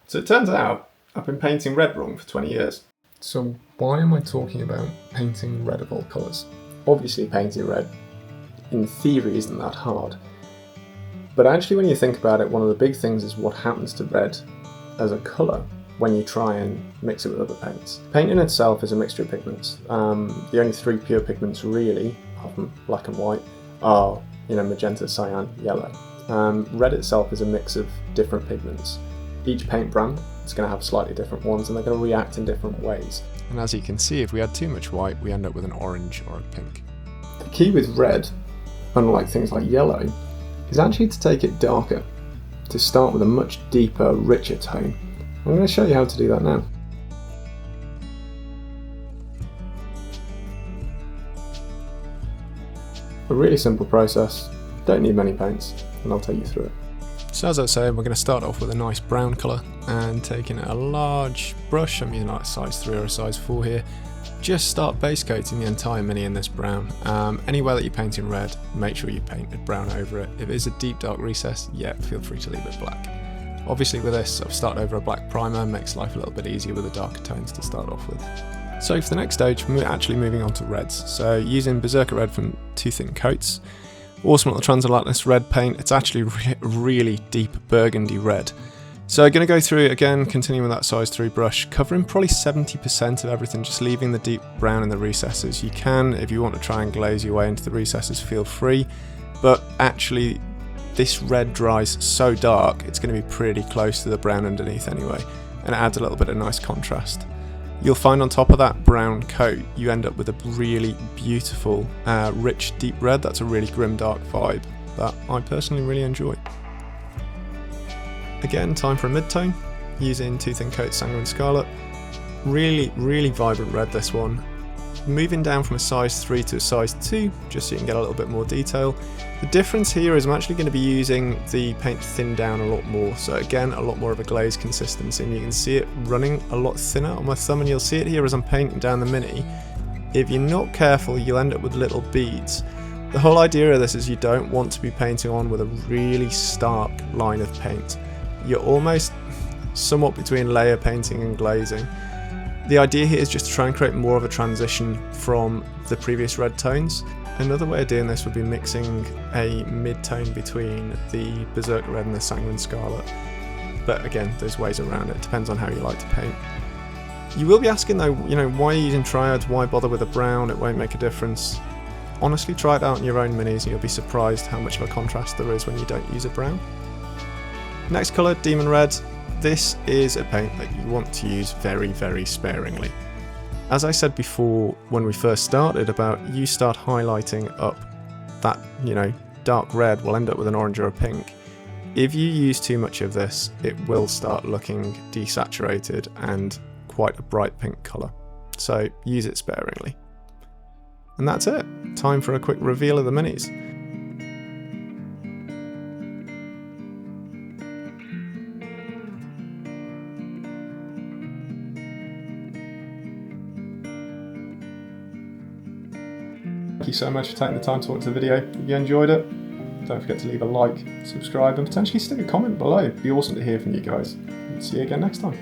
So it turns out I've been painting red wrong for 20 years. So why am I talking about painting red of all colours? Obviously painting red, in theory, isn't that hard. But actually when you think about it, one of the big things is what happens to red as a colour when you try and mix it with other paints. Paint in itself is a mixture of pigments. The only three pure pigments really, apart from black and white, are magenta, cyan, yellow. Red itself is a mix of different pigments. Each paint brand is going to have slightly different ones and they're going to react in different ways. And as you can see, if we add too much white, we end up with an orange or a pink. The key with red, unlike things like yellow, is actually to take it darker, to start with a much deeper, richer tone. I'm going to show you how to do that now. A really simple process, don't need many paints, and I'll take you through it. So as I was saying, we're going to start off with a nice brown colour and taking a large brush, I'm using like a size 3 or a size 4 here, just start base coating the entire mini in this brown. Anywhere that you paint in red, make sure you paint with brown over it. If it is a deep dark recess, yeah, feel free to leave it black. Obviously with this, I've started over a black primer, makes life a little bit easier with the darker tones to start off with. So for the next stage, we're actually moving on to reds. So using Berserker Red from 2 thin coats. Awesome little Transatlantis red paint. It's actually really deep burgundy red. So I'm going to go through it again, continuing with that size 3 brush, covering probably 70% of everything, just leaving the deep brown in the recesses. You can, if you want to try and glaze your way into the recesses, feel free, but actually this red dries so dark, it's going to be pretty close to the brown underneath anyway, and it adds a little bit of nice contrast. You'll find on top of that brown coat, you end up with a really beautiful, rich, deep red. That's a really grim, dark vibe that I personally really enjoy. Again, time for a mid-tone, using 2 thin coats Sanguine Scarlet. Really vibrant red, this one. Moving down from a size 3 to a size 2, just so you can get a little bit more detail. The difference here is I'm actually going to be using the paint thinned down a lot more, so again a lot more of a glaze consistency, and you can see it running a lot thinner on my thumb, and you'll see it here as I'm painting down the mini. If you're not careful, you'll end up with little beads. The whole idea of this is you don't want to be painting on with a really stark line of paint. You're almost somewhat between layer painting and glazing. The idea here is just to try and create more of a transition from the previous red tones. Another way of doing this would be mixing a mid-tone between the Berserker Red and the Sanguine Scarlet. But again, there's ways around it. It depends on how you like to paint. You will be asking though, why are you using triads? Why bother with a brown? It won't make a difference. Honestly, try it out in your own minis and you'll be surprised how much of a contrast there is when you don't use a brown. Next colour, Demon Red. This is a paint that you want to use very sparingly. As I said before when we first started about you start highlighting up that, dark red will end up with an orange or a pink. If you use too much of this, it will start looking desaturated and quite a bright pink colour. So use it sparingly. And that's it. Time for a quick reveal of the minis. Thank you so much for taking the time to watch the video. If you enjoyed it, don't forget to leave a like, subscribe, and potentially stick a comment below. It'd be awesome to hear from you guys. See you again next time.